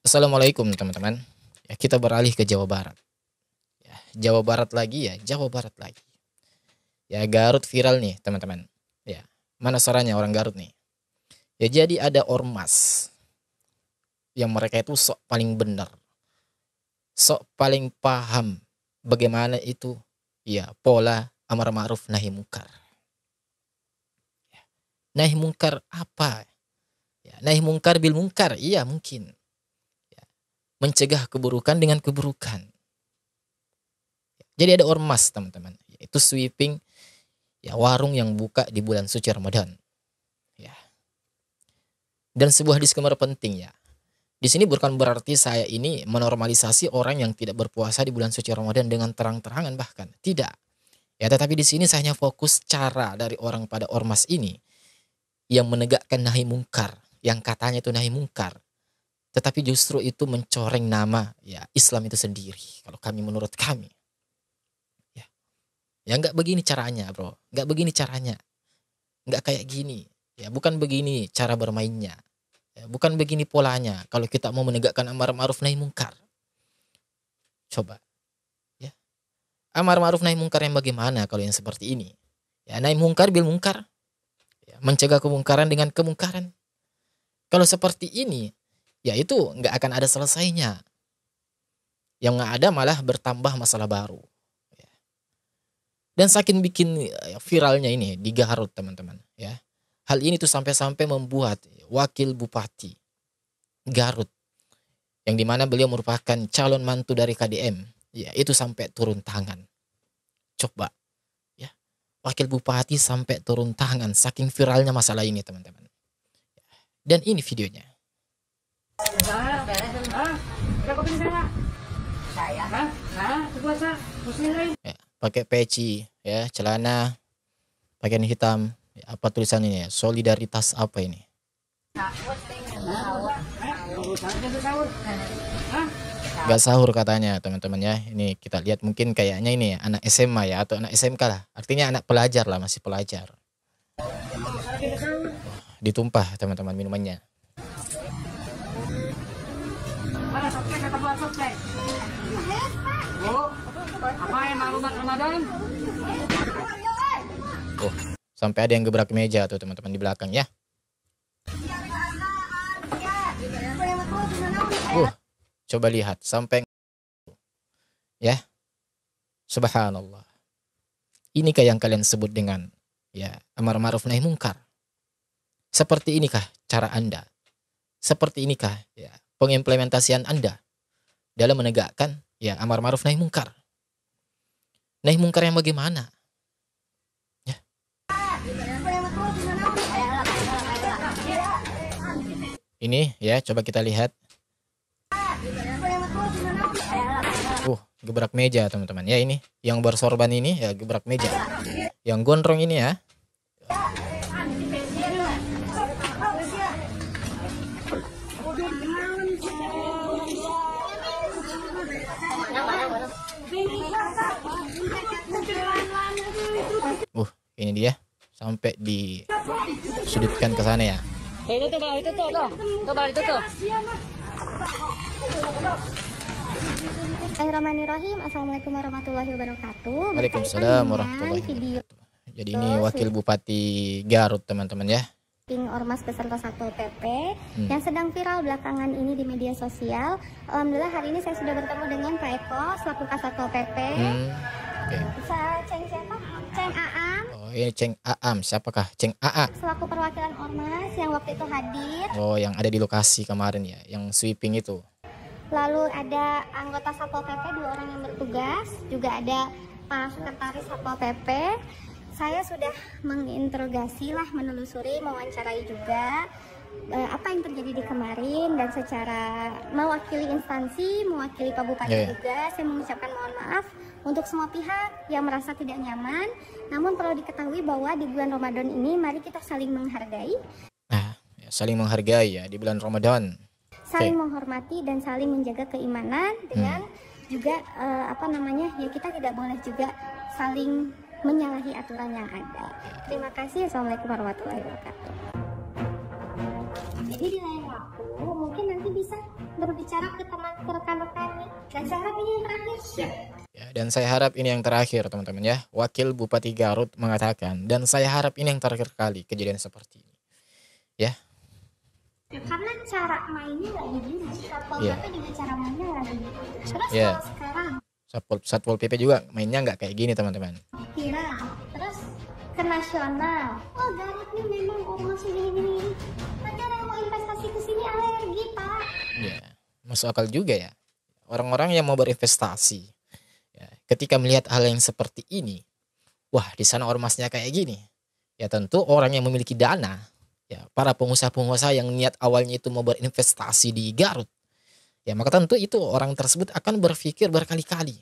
Assalamualaikum teman-teman. Ya, kita beralih ke Jawa Barat. Ya, Jawa Barat lagi ya, Jawa Barat lagi. Ya, Garut viral nih teman-teman. Ya, mana suaranya orang Garut nih? Ya, jadi ada ormas yang mereka itu sok paling benar, sok paling paham bagaimana itu ya pola amar ma'ruf nahi mungkar. Nahi mungkar apa? Ya, nahi mungkar bil mungkar, iya mungkin. Ya, mencegah keburukan dengan keburukan. Jadi ada ormas teman-teman, yaitu sweeping ya warung yang buka di bulan suci Ramadan. Ya. Dan sebuah disclaimer penting ya. Di sini bukan berarti saya ini menormalisasi orang yang tidak berpuasa di bulan suci Ramadan dengan terang-terangan bahkan. Tidak. Ya, tetapi di sini saya hanya fokus cara dari orang pada ormas ini yang menegakkan nahi mungkar, yang katanya itu nahi mungkar. Tetapi justru itu mencoreng nama ya Islam itu sendiri kalau kami menurut kami. Ya nggak begini caranya bro, nggak begini caranya, nggak kayak gini. Ya bukan begini cara bermainnya, ya, bukan begini polanya. Kalau kita mau menegakkan amar ma'ruf nahi mungkar, coba, ya amar ma'ruf nahi mungkar yang bagaimana kalau yang seperti ini? Ya nahi mungkar bil mungkar, ya, mencegah kemungkaran dengan kemungkaran. Kalau seperti ini, ya itu nggak akan ada selesainya. Yang nggak ada malah bertambah masalah baru. Dan saking bikin viralnya ini di Garut teman-teman ya. Hal ini tuh sampai-sampai membuat wakil bupati Garut yang dimana beliau merupakan calon mantu dari KDM ya itu sampai turun tangan. Coba ya wakil bupati sampai turun tangan saking viralnya masalah ini teman-teman. Dan ini videonya. Ya, pakai peci ya celana pakaian hitam ya, apa tulisan ini ya solidaritas apa ini gak sahur katanya teman-teman ya. Ini kita lihat mungkin kayaknya ini ya, anak SMA ya atau anak SMK lah, artinya anak pelajar lah, masih pelajar. Ditumpah teman-teman minumannya. Oh, sampai ada yang gebrak meja tuh teman-teman di belakang ya. Coba lihat sampai ya. Subhanallah. Inikah yang kalian sebut dengan ya amar ma'ruf nahi mungkar? Seperti inikah cara Anda? Seperti inikah ya pengimplementasian Anda dalam menegakkan ya amar ma'ruf nahi mungkar? Nahi mungkar yang bagaimana? Ya. Ini ya coba kita lihat. Gebrak meja teman-teman ya, ini yang bersorban ini ya gebrak meja, yang gondrong ini ya. Ini dia sampai disudutkan ke sana ya. Itu tuh. Bismillahirrahmanirrahim. Assalamualaikum warahmatullahi wabarakatuh. Waalaikumsalam warahmatullahi wabarakatuh. Jadi ini wakil bupati Garut teman-teman ya. Ormas beserta Satpol PP yang sedang viral belakangan ini di media sosial. Alhamdulillah hari ini saya sudah bertemu dengan Pak Eko selaku Kasatpol PP. Ceng siapa? Ceng Aam. Oh ini Ceng Aam, siapakah Ceng Aa? Selaku perwakilan ormas yang waktu itu hadir. Oh yang ada di lokasi kemarin ya, yang sweeping itu. Lalu ada anggota Satpol PP 2 orang yang bertugas, juga ada Pak Sekretaris Satpol PP. Saya sudah menginterogasi lah, menelusuri, mewawancarai juga apa yang terjadi di kemarin, dan secara mewakili instansi, mewakili Pak Bupati juga, saya mengucapkan mohon maaf untuk semua pihak yang merasa tidak nyaman. Namun perlu diketahui bahwa di bulan Ramadan ini mari kita saling menghargai. Saling menghargai ya di bulan Ramadan. Saling menghormati dan saling menjaga keimanan dengan juga ya kita tidak boleh juga saling menyalahi aturan yang ada. Terima kasih. Assalamualaikum warahmatullahi wabarakatuh. Jadi di lain waktu mungkin nanti bisa berbicara ke rekan-rekan nih. Dan saya harap ini yang terakhir. Ya, dan saya harap ini yang terakhir teman-teman ya. Wakil Bupati Garut mengatakan, dan saya harap ini yang terakhir kali kejadian seperti ini. Ya. Karena cara mainnya nggak begini. Satpol PP juga cara mainnya nggak begini. Terus kalau sekarang Satpol PP juga mainnya nggak kayak gini teman-teman. viral, terus ke nasional. Oh Garut nih memang ormas gini-gini. Negara yang mau investasi ke sini alergi Pak. Ya, masuk akal juga ya. Orang-orang yang mau berinvestasi, ya, ketika melihat hal yang seperti ini, wah di sana ormasnya kayak gini. Ya tentu orang yang memiliki dana, ya para pengusaha-pengusaha yang niat awalnya itu mau berinvestasi di Garut, ya maka tentu itu orang tersebut akan berpikir berkali-kali.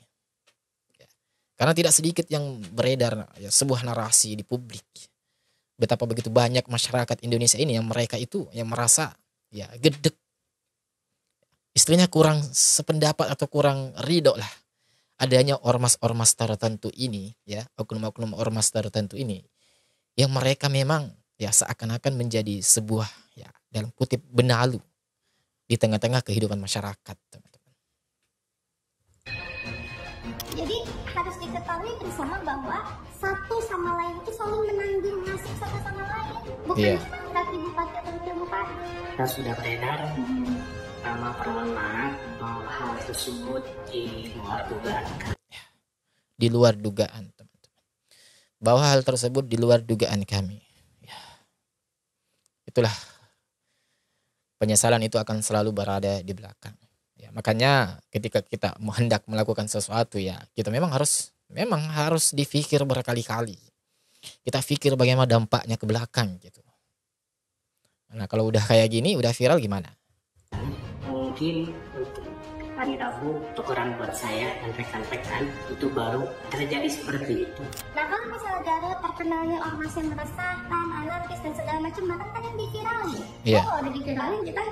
Ya, karena tidak sedikit yang beredar ya, sebuah narasi di publik. Betapa begitu banyak masyarakat Indonesia ini yang mereka itu yang merasa ya gedek. Istilahnya kurang sependapat atau kurang ridho lah adanya ormas-ormas tertentu ini ya, oknum-oknum ormas tertentu ini yang mereka memang ya seakan-akan menjadi sebuah ya dalam kutip benalu di tengah-tengah kehidupan masyarakat, teman-teman. Jadi harus diketahui bersama bahwa satu sama lain itu saling menanggung nasib satu sama lain, bukan cuma laki bupati atau wakil bupati. Kita sudah beredar nama permohonan bahwa hal tersebut di luar dugaan. Di luar dugaan, teman-teman. Bahwa hal tersebut di luar dugaan kami. Ya. Itulah penyesalan itu akan selalu berada di belakang. Ya, makanya ketika kita hendak melakukan sesuatu ya, kita memang harus dipikir berkali-kali. Kita pikir bagaimana dampaknya ke belakang gitu. Nah, kalau udah kayak gini, udah viral gimana? Mungkin untuk hari Rabu tukeran buat saya dan rekan-rekan itu baru terjadi seperti itu. Nah kalau misalnya Garut terkenalnya ormas yang meresahkan, anarkis dan segala macam, bahkan kan yang diviralin. Iya. Kalau udah diviralin kita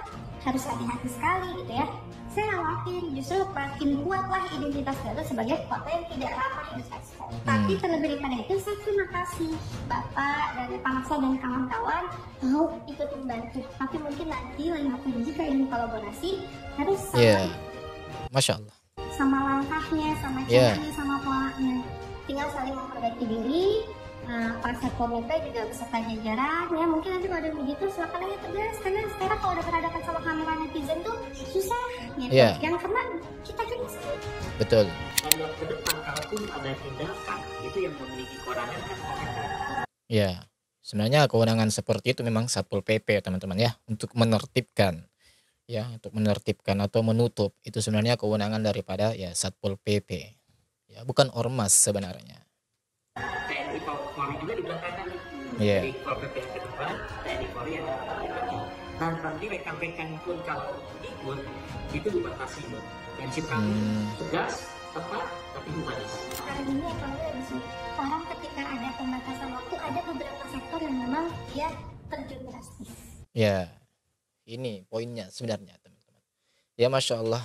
harus hati-hati sekali gitu ya. Saya khawatir justru makin kuatlah identitas Garut sebagai kota yang tidak ramah investasi. Tapi terlebih daripada itu saya terima kasih Bapak dari Pak Maksa dan kawan-kawan mau ikut membantu. Tapi mungkin nanti lain waktu jika ini kolaborasi harus sama Masya Allah. sama langkahnya, sama caranya, sama polanya. Tinggal saling memperbaiki diri. Pak Satpol PP juga beserta jajaran ya, mungkin nanti kalau ada begitu silakan aja tegas, karena sekarang kalau udah berhadapan sama kamera netizen tuh susah gitu. Yang kena kita kan sendiri. Betul. Kalau ke depan kalaupun ada tindakan itu yang memiliki kewenangan kan Ya, sebenarnya kewenangan seperti itu memang Satpol PP teman-teman ya, untuk menertibkan atau menutup itu sebenarnya kewenangan daripada ya Satpol PP. Ya, bukan ormas sebenarnya. TNI Polri juga di belakang kan. Iya. Jadi Pol PP yang ke depan, TNI Polri yang ke belakang. Dan nanti rekan-rekan pun kalau ikut itu dibatasi loh. Prinsip kami tegas, tepat, tapi dibatasi. Hari ini ekonomi lagi sulit. Orang ketika ada pembatasan waktu, ada beberapa sektor yang memang dia terjun drastis. Ya, ini poinnya sebenarnya teman-teman. Ya Masya Allah,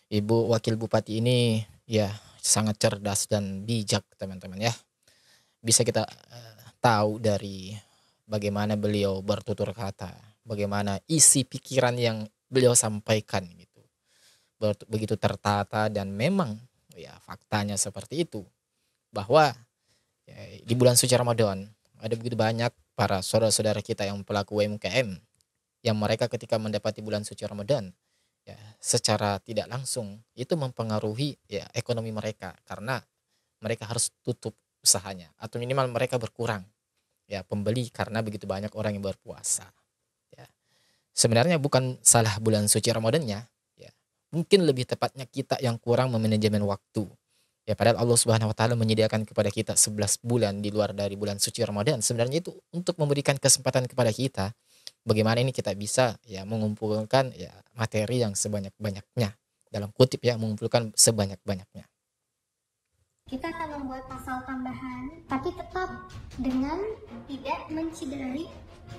Ibu Wakil Bupati ini ya sangat cerdas dan bijak teman-teman ya. Bisa kita tahu dari bagaimana beliau bertutur kata, bagaimana isi pikiran yang beliau sampaikan gitu. Begitu tertata dan memang ya faktanya seperti itu. Bahwa ya, di bulan suci Ramadan ada begitu banyak para saudara-saudara kita yang pelaku UMKM yang mereka ketika mendapati bulan suci Ramadan ya secara tidak langsung itu mempengaruhi ya ekonomi mereka, karena mereka harus tutup usahanya atau minimal mereka berkurang ya pembeli karena begitu banyak orang yang berpuasa. Ya. Sebenarnya bukan salah bulan suci Ramadannya, ya. Mungkin lebih tepatnya kita yang kurang memanajemen waktu. Ya padahal Allah Subhanahu wa taala menyediakan kepada kita 11 bulan di luar dari bulan suci Ramadan. Sebenarnya itu untuk memberikan kesempatan kepada kita bagaimana ini kita bisa ya mengumpulkan ya materi yang sebanyak-banyaknya, dalam kutip ya mengumpulkan sebanyak-banyaknya. Kita akan membuat pasal tambahan, tapi tetap dengan tidak menciderai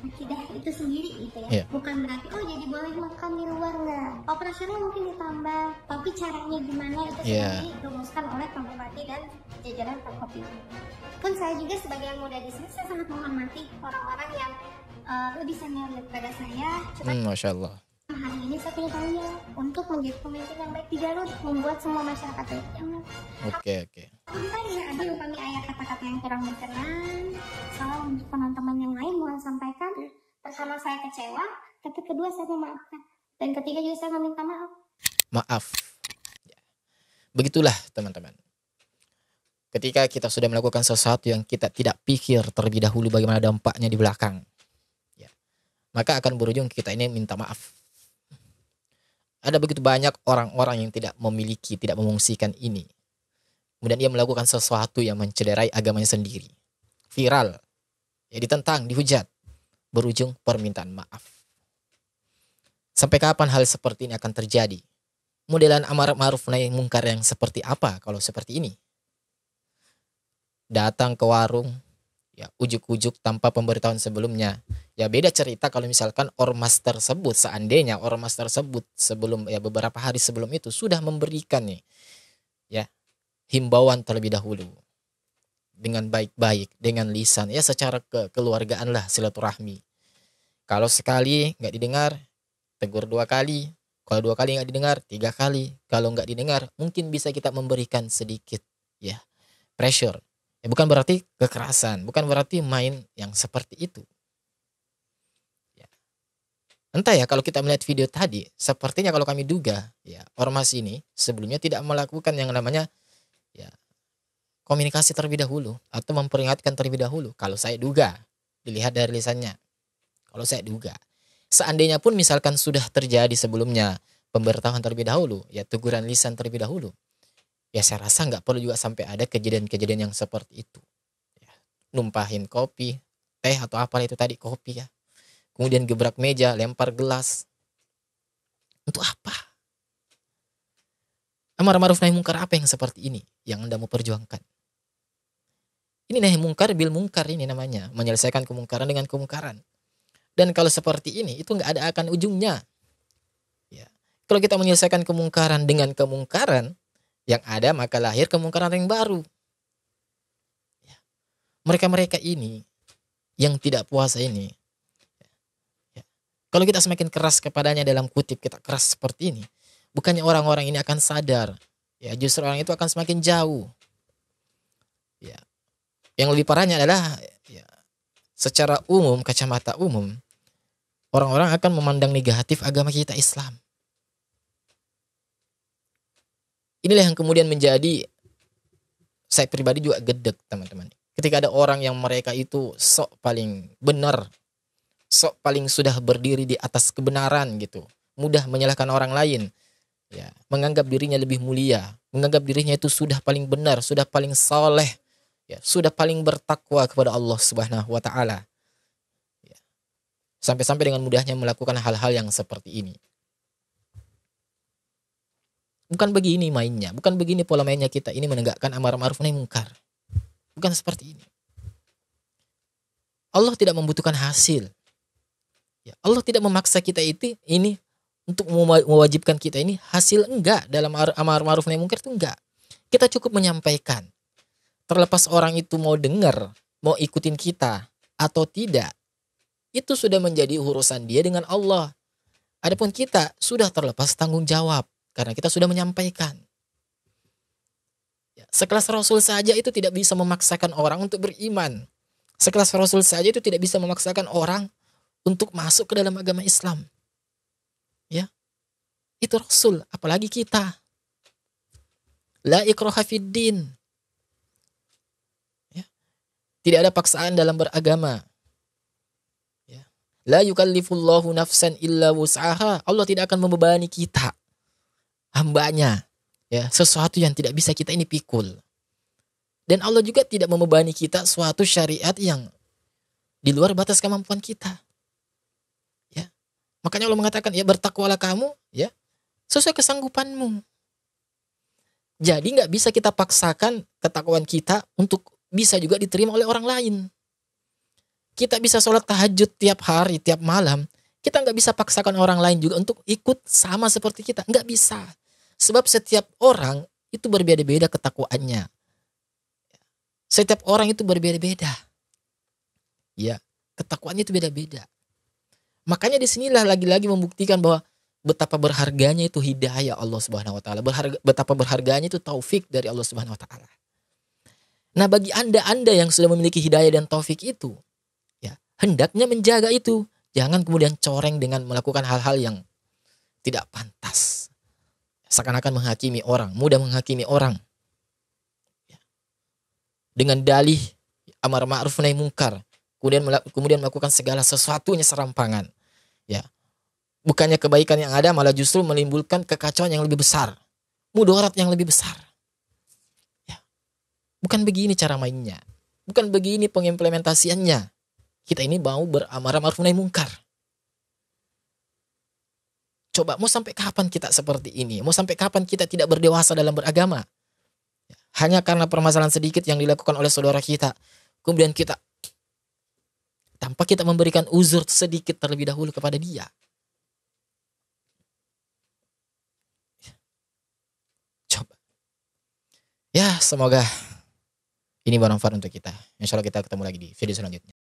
akidah itu sendiri gitu ya. Bukan berarti jadi boleh makan di luar, nggak. Operasional mungkin ditambah, tapi caranya gimana itu sendiri dirumuskan oleh Pak Bupati dan jajaran Forkopimda. Pun saya juga sebagai yang muda di sini, saya sangat menghormati orang-orang yang lebih senior daripada saya. Cuma Masya Allah. hari ini saya punya tanya, untuk menjadi pemimpin yang baik di Garut, membuat semua masyarakat baik. Oke. Tadi ada kami ayat kata-kata yang kurang berkenan, salah untuk teman-teman yang lain mohon sampaikan. Pertama saya kecewa, tapi kedua saya memaafkan, dan ketiga juga saya meminta maaf. Maaf. Begitulah teman-teman. Ketika kita sudah melakukan sesuatu yang kita tidak pikir terlebih dahulu bagaimana dampaknya di belakang, ya, maka akan berujung kita ini minta maaf. Ada begitu banyak orang-orang yang tidak memiliki, tidak memungsikan ini. Kemudian dia melakukan sesuatu yang mencederai agamanya sendiri. Viral, ya ditentang, dihujat, berujung permintaan maaf. Sampai kapan hal seperti ini akan terjadi? Modelan amar ma'ruf nahi mungkar yang seperti apa kalau seperti ini? Datang ke warung, ya ujuk-ujuk tanpa pemberitahuan sebelumnya. Ya beda cerita kalau misalkan ormas tersebut, seandainya ormas tersebut sebelum, ya beberapa hari sebelum itu sudah memberikan nih, ya himbauan terlebih dahulu dengan baik-baik, dengan lisan, ya secara kekeluargaan lah, silaturahmi. Kalau sekali nggak didengar, tegur 2 kali. Kalau 2 kali nggak didengar, 3 kali. Kalau nggak didengar, mungkin bisa kita memberikan sedikit, ya pressure. Ya, bukan berarti kekerasan, bukan berarti main yang seperti itu. Ya. Entah ya, kalau kita melihat video tadi, sepertinya kalau kami duga, ya ormas ini sebelumnya tidak melakukan yang namanya, ya komunikasi terlebih dahulu atau memperingatkan terlebih dahulu. Kalau saya duga, dilihat dari lisannya. Kalau saya duga, seandainya pun misalkan sudah terjadi sebelumnya pemberitahuan terlebih dahulu, ya teguran lisan terlebih dahulu, ya saya rasa nggak perlu juga sampai ada kejadian-kejadian yang seperti itu. Ya, numpahin kopi, teh atau apa itu tadi, kopi ya. Kemudian gebrak meja, lempar gelas. Untuk apa? Amar ma'ruf nahi mungkar apa yang seperti ini yang Anda mau perjuangkan? Ini nahi mungkar bil mungkar ini namanya, menyelesaikan kemungkaran dengan kemungkaran. Dan kalau seperti ini itu nggak ada akan ujungnya. Ya. Kalau kita menyelesaikan kemungkaran dengan kemungkaran, yang ada maka lahir kemungkaran yang baru. Ya. Mereka-mereka ini yang tidak puasa ini, ya. Kalau kita semakin keras kepadanya, dalam kutip kita keras seperti ini, bukannya orang-orang ini akan sadar, ya justru orang itu akan semakin jauh. Ya. Yang lebih parahnya adalah, ya, secara umum, kacamata umum, orang-orang akan memandang negatif agama kita Islam. Inilah yang kemudian menjadi, saya pribadi juga gedek teman-teman. Ketika ada orang yang mereka itu sok paling benar, sok paling sudah berdiri di atas kebenaran gitu, mudah menyalahkan orang lain, ya, menganggap dirinya lebih mulia, menganggap dirinya itu sudah paling benar, sudah paling soleh, ya, sudah paling bertakwa kepada Allah Subhanahu wa Ta'ala. Ya. Sampai-sampai dengan mudahnya melakukan hal-hal yang seperti ini. Bukan begini mainnya, bukan begini pola mainnya kita ini menegakkan amar ma'ruf nahi mungkar. Bukan seperti ini. Allah tidak membutuhkan hasil. Ya, Allah tidak memaksa kita ini untuk mewajibkan kita ini hasil, enggak. Dalam amar ma'ruf nahi mungkar itu enggak. Kita cukup menyampaikan. Terlepas orang itu mau dengar, mau ikutin kita atau tidak, itu sudah menjadi urusan dia dengan Allah. Adapun kita sudah terlepas tanggung jawab. Karena kita sudah menyampaikan. Ya, sekelas Rasul saja itu tidak bisa memaksakan orang untuk beriman. Sekelas Rasul saja itu tidak bisa memaksakan orang untuk masuk ke dalam agama Islam. Ya, itu Rasul, apalagi kita. La ikraha fid din. Ya, tidak ada paksaan dalam beragama. Ya, la yukallifullahu nafsan illa wus'aha. Allah tidak akan membebani kita, hambanya, ya, sesuatu yang tidak bisa kita ini pikul. Dan Allah juga tidak membebani kita suatu syariat yang di luar batas kemampuan kita. Ya. Makanya Allah mengatakan, ya bertakwalah kamu, ya, sesuai kesanggupanmu. Jadi nggak bisa kita paksakan ketakwaan kita untuk bisa juga diterima oleh orang lain. Kita bisa sholat tahajud tiap hari, tiap malam. Kita nggak bisa paksakan orang lain juga untuk ikut sama seperti kita. Nggak bisa. Sebab setiap orang itu berbeda-beda ketakwaannya. Setiap orang itu berbeda-beda. Ya, ketakwaannya itu beda-beda. Makanya disinilah lagi-lagi membuktikan bahwa betapa berharganya itu hidayah Allah Subhanahu wa taala, betapa berharganya itu taufik dari Allah Subhanahu wa taala. Nah, bagi Anda yang sudah memiliki hidayah dan taufik itu, ya, hendaknya menjaga itu. Jangan kemudian coreng dengan melakukan hal-hal yang tidak pantas. Seakan-akan menghakimi orang, mudah menghakimi orang. Ya. Dengan dalih amar ma'ruf nahi mungkar, kemudian melakukan segala sesuatunya serampangan. Ya. Bukannya kebaikan yang ada malah justru menimbulkan kekacauan yang lebih besar, mudarat yang lebih besar. Ya. Bukan begini cara mainnya. Bukan begini pengimplementasiannya. Kita ini mau beramar ma'ruf nahi mungkar. Coba mau sampai kapan kita seperti ini? Mau sampai kapan kita tidak berdewasa dalam beragama? Hanya karena permasalahan sedikit yang dilakukan oleh saudara kita, kemudian kita tanpa kita memberikan uzur sedikit terlebih dahulu kepada dia. Coba. Ya, semoga ini bermanfaat untuk kita. Insya Allah kita ketemu lagi di video selanjutnya.